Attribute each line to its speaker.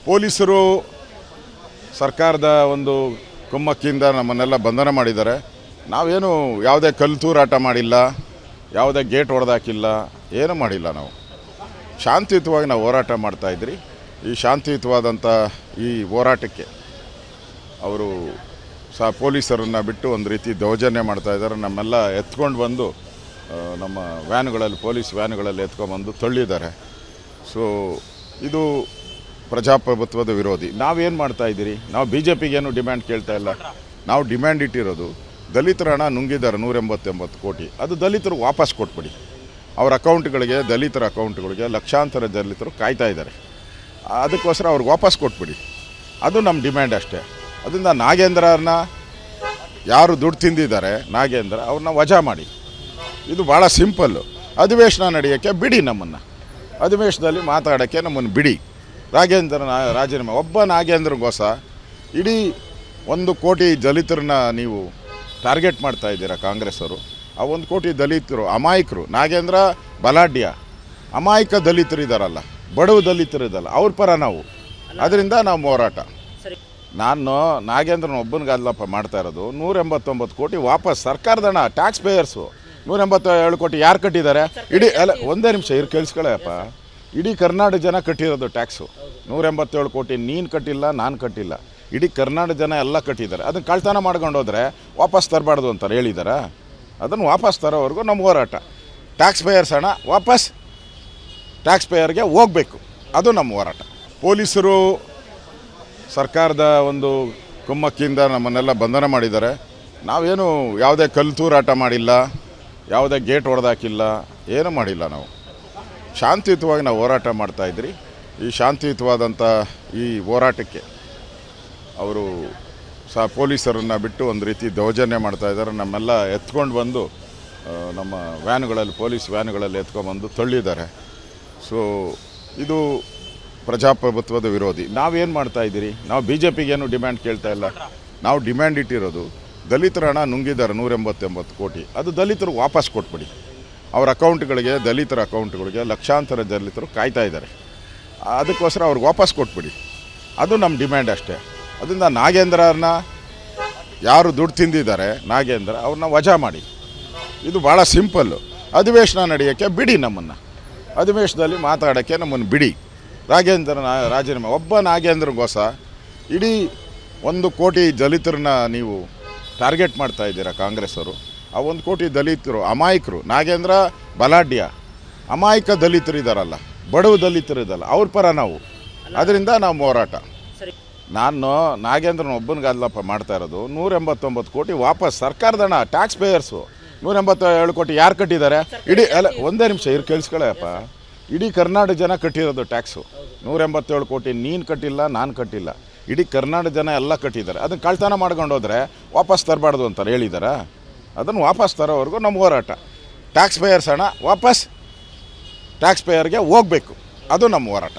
Speaker 1: ಪೊಲೀಸರು ಸರ್ಕಾರದ ಒಂದು ಕುಮ್ಮಕ್ಕಿಂದ ನಮ್ಮನ್ನೆಲ್ಲ ಬಂಧನ ಮಾಡಿದ್ದಾರೆ. ನಾವೇನು ಯಾವುದೇ ಕಲ್ತೂರಾಟ ಮಾಡಿಲ್ಲ, ಯಾವುದೇ ಗೇಟ್ ಹೊಡೆದಾಕಿಲ್ಲ, ಏನೂ ಮಾಡಿಲ್ಲ. ನಾವು ಶಾಂತಿಯುತವಾಗಿ ನಾವು ಹೋರಾಟ ಮಾಡ್ತಾಯಿದ್ರಿ. ಈ ಶಾಂತಿಯುತವಾದಂಥ ಈ ಹೋರಾಟಕ್ಕೆ ಅವರು ಪೊಲೀಸರನ್ನು ಬಿಟ್ಟು ಒಂದು ರೀತಿ ದೌರ್ಜನ್ಯ ಮಾಡ್ತಾಯಿದ್ದಾರೆ. ನಮ್ಮೆಲ್ಲ ಎತ್ಕೊಂಡು ಬಂದು ನಮ್ಮ ವ್ಯಾನುಗಳಲ್ಲಿ, ಪೊಲೀಸ್ ವ್ಯಾನುಗಳಲ್ಲಿ ಎತ್ಕೊಂಡ್ಬಂದು ತಳ್ಳಿದ್ದಾರೆ. ಸೊ ಇದು ಪ್ರಜಾಪ್ರಭುತ್ವದ ವಿರೋಧಿ. ನಾವೇನು ಮಾಡ್ತಾಯಿದ್ದೀರಿ? ನಾವು BJPಗೇನು ಡಿಮ್ಯಾಂಡ್ ಕೇಳ್ತಾ ಇಲ್ಲ. ನಾವು ಡಿಮ್ಯಾಂಡ್ ಇಟ್ಟಿರೋದು ದಲಿತರ ಹಣ ನುಂಗಿದ್ದಾರೆ 180 ಕೋಟಿ. ಅದು ದಲಿತರು ವಾಪಸ್ ಕೊಟ್ಬಿಡಿ. ಅವ್ರ ಅಕೌಂಟ್ಗಳಿಗೆ, ದಲಿತರ ಅಕೌಂಟ್ಗಳಿಗೆ ಲಕ್ಷಾಂತರ ದಲಿತರು ಕಾಯ್ತಾ ಇದ್ದಾರೆ. ಅದಕ್ಕೋಸ್ಕರ ಅವ್ರಿಗೆ ವಾಪಸ್ ಕೊಟ್ಬಿಡಿ. ಅದು ನಮ್ಮ ಡಿಮ್ಯಾಂಡ್ ಅಷ್ಟೇ. ಅದರಿಂದ ನಾಗೇಂದ್ರನ ಯಾರು ದುಡ್ಡು ತಿಂದಿದ್ದಾರೆ, ನಾಗೇಂದ್ರ ಅವ್ರನ್ನ ವಜಾ ಮಾಡಿ. ಇದು ಭಾಳ ಸಿಂಪಲ್ಲು. ಅಧಿವೇಶನ ನಡೆಯೋಕ್ಕೆ ಬಿಡಿ, ನಮ್ಮನ್ನು ಅಧಿವೇಶನದಲ್ಲಿ ಮಾತಾಡೋಕ್ಕೆ ನಮ್ಮನ್ನು ಬಿಡಿ. ನಾಗೇಂದ್ರನ ರಾಜೀನಾಮೆ, ಒಬ್ಬ ನಾಗೇಂದ್ರಗೋಸ್ಕರ ಇಡೀ 1 ಕೋಟಿ ದಲಿತರನ್ನ ನೀವು ಟಾರ್ಗೆಟ್ ಮಾಡ್ತಾ ಇದ್ದೀರಾ ಕಾಂಗ್ರೆಸ್ಸವರು. ಆ 1 ಕೋಟಿ ದಲಿತರು ಅಮಾಯಕರು. ನಾಗೇಂದ್ರ ಬಲಾಢ್ಯ, ಅಮಾಯಕ ದಲಿತರು ಇದ್ದಾರಲ್ಲ, ಬಡವ ದಲಿತರು ಇದ್ದಲ್ಲ, ಅವ್ರ ಪರ ನಾವು. ಅದರಿಂದ ನಾವು ಹೋರಾಟ. ನಾನು ನಾಗೇಂದ್ರನ ಒಬ್ಬನಿಗಲ್ಲಪ್ಪ ಮಾಡ್ತಾ ಇರೋದು. 189 ಕೋಟಿ ವಾಪಸ್ ಸರ್ಕಾರದ ಹಣ, ಟ್ಯಾಕ್ಸ್ ಪೇಯರ್ಸು. 187 ಕೋಟಿ ಯಾರು ಕಟ್ಟಿದ್ದಾರೆ? ಇಡೀ ಅಲ್ಲ, ಒಂದೇ ನಿಮಿಷ ಕೇಳಿಸ್ಕೊಳ್ಳಪ್ಪ. ಇಡೀ ಕರ್ನಾಟಕ ಜನ ಕಟ್ಟಿರೋದು ಟ್ಯಾಕ್ಸು. 187 ಕೋಟಿ ನೀನು ಕಟ್ಟಿಲ್ಲ, ನಾನು ಕಟ್ಟಿಲ್ಲ, ಇಡೀ ಕರ್ನಾಟಕ ಜನ ಎಲ್ಲ ಕಟ್ಟಿದ್ದಾರೆ. ಅದನ್ನು ಕಳ್ತನ ಮಾಡ್ಕೊಂಡು ಹೋದರೆ ವಾಪಸ್ ತರಬಾರ್ದು ಅಂತಾರೆ, ಹೇಳಿದಾರ? ಅದನ್ನು ವಾಪಸ್ ತರೋವರೆಗೂ ನಮ್ಮ ಹೋರಾಟ. ಟ್ಯಾಕ್ಸ್ ಪೇಯರ್ಸ್ ಹಣ ವಾಪಸ್ ಟ್ಯಾಕ್ಸ್ ಪೇಯರ್ಗೆ ಹೋಗಬೇಕು. ಅದು ನಮ್ಮ ಹೋರಾಟ. ಪೊಲೀಸರು ಸರ್ಕಾರದ ಒಂದು ಕುಮ್ಮಕ್ಕಿಂದ ನಮ್ಮನ್ನೆಲ್ಲ ಬಂಧನ ಮಾಡಿದ್ದಾರೆ. ನಾವೇನು ಯಾವುದೇ ಕಲ್ತೂರಾಟ ಮಾಡಿಲ್ಲ, ಯಾವುದೇ ಗೇಟ್ ಹೊಡೆದಾಕಿಲ್ಲ, ಏನೂ ಮಾಡಿಲ್ಲ. ನಾವು ಶಾಂತಿಯುತವಾಗಿ ನಾವು ಹೋರಾಟ ಮಾಡ್ತಾಯಿದ್ರಿ. ಈ ಶಾಂತಿಯುತವಾದಂಥ ಈ ಹೋರಾಟಕ್ಕೆ ಅವರು ಪೊಲೀಸರನ್ನು ಬಿಟ್ಟು ಒಂದು ರೀತಿ ದೌರ್ಜನ್ಯ ಮಾಡ್ತಾಯಿದ್ದಾರೆ. ನಮ್ಮೆಲ್ಲ ಎತ್ಕೊಂಡು ಬಂದು ನಮ್ಮ ವ್ಯಾನುಗಳಲ್ಲಿ, ಪೊಲೀಸ್ ವ್ಯಾನುಗಳಲ್ಲಿ ಎತ್ಕೊಂಡ್ಬಂದು ತಳ್ಳಿದ್ದಾರೆ. ಸೊ ಇದು ಪ್ರಜಾಪ್ರಭುತ್ವದ ವಿರೋಧಿ. ನಾವೇನು ಮಾಡ್ತಾಯಿದ್ದೀರಿ? ನಾವು BJPಗೇನು ಡಿಮ್ಯಾಂಡ್ ಕೇಳ್ತಾ ಇಲ್ಲ. ನಾವು ಡಿಮ್ಯಾಂಡ್ ಇಟ್ಟಿರೋದು ದಲಿತರ ಹಣ ನುಂಗಿದ್ದಾರೆ 189 ಕೋಟಿ. ಅದು ದಲಿತರು ವಾಪಸ್ ಕೊಟ್ಬಿಡಿ. ಅವ್ರ ಅಕೌಂಟ್ಗಳಿಗೆ, ದಲಿತರ ಅಕೌಂಟ್ಗಳಿಗೆ ಲಕ್ಷಾಂತರ ದಲಿತರು ಕಾಯ್ತಾ ಇದ್ದಾರೆ. ಅದಕ್ಕೋಸ್ಕರ ಅವ್ರಿಗೆ ವಾಪಸ್ ಕೊಟ್ಬಿಡಿ. ಅದು ನಮ್ಮ ಡಿಮ್ಯಾಂಡ್ ಅಷ್ಟೇ. ಅದರಿಂದ ನಾಗೇಂದ್ರನ ಯಾರು ದುಡ್ಡು ತಿಂದಿದ್ದಾರೆ, ನಾಗೇಂದ್ರ ಅವ್ರನ್ನ ವಜಾ ಮಾಡಿ. ಇದು ಭಾಳ ಸಿಂಪಲ್ಲು. ಅಧಿವೇಶನ ನಡೆಯೋಕ್ಕೆ ಬಿಡಿ, ನಮ್ಮನ್ನು ಅಧಿವೇಶನದಲ್ಲಿ ಮಾತಾಡೋಕ್ಕೆ ನಮ್ಮನ್ನು ಬಿಡಿ. ನಾಗೇಂದ್ರನ ರಾಜೀನಾಮೆ, ಒಬ್ಬ ನಾಗೇಂದ್ರಗೋಸ್ಕರ ಇಡೀ 1 ಕೋಟಿ ದಲಿತರನ್ನ ನೀವು ಟಾರ್ಗೆಟ್ ಮಾಡ್ತಾ ಇದ್ದೀರಾ ಕಾಂಗ್ರೆಸ್ಸವರು. ಆ 1 ಕೋಟಿ ದಲಿತರು ಅಮಾಯಕರು. ನಾಗೇಂದ್ರ ಬಲಾಢ್ಯ, ಅಮಾಯಕ ದಲಿತರು ಇದ್ದಾರಲ್ಲ, ಬಡವ ದಲಿತರು ಇದ್ದಲ್ಲ, ಅವ್ರ ಪರ ನಾವು. ಅದರಿಂದ ನಾವು ಹೋರಾಟ. ನಾನು ನಾಗೇಂದ್ರನ ಒಬ್ಬನಿಗಲ್ಲಪ್ಪ ಮಾಡ್ತಾ ಇರೋದು. 189 ಕೋಟಿ ವಾಪಸ್ ಸರ್ಕಾರದ ಹಣ, ಟ್ಯಾಕ್ಸ್ ಪೇಯರ್ಸು. 187 ಕೋಟಿ ಯಾರು ಕಟ್ಟಿದ್ದಾರೆ? ಇಡೀ ಅಲ್ಲ, ಒಂದೇ ನಿಮಿಷ ಕೇಳಿಸ್ಕೊಳ್ಳಪ್ಪ. ಇಡೀ ಕರ್ನಾಟಕ ಜನ ಕಟ್ಟಿರೋದು ಟ್ಯಾಕ್ಸು. 187 ಕೋಟಿ ನೀನು ಕಟ್ಟಿಲ್ಲ, ನಾನು ಕಟ್ಟಿಲ್ಲ, ಇಡೀ ಕರ್ನಾಟಕ ಜನ ಎಲ್ಲ ಕಟ್ಟಿದ್ದಾರೆ. ಅದನ್ನು ಕಳ್ತನ ಮಾಡ್ಕೊಂಡು ಹೋದರೆ ವಾಪಸ್ ತರಬಾರ್ದು ಅಂತಾರೆ, ಹೇಳಿದಾರ? ಅದನ್ನು ವಾಪಸ್ ತರೋವರೆಗೂ ನಮ್ಮ ಹೋರಾಟ. ಟ್ಯಾಕ್ಸ್ ಪೇಯರ್ಸ್ ಹಣ ವಾಪಸ್ ಟ್ಯಾಕ್ಸ್ ಪೇಯರ್ಗೆ ಹೋಗಬೇಕು. ಅದು ನಮ್ಮ ಹೋರಾಟ.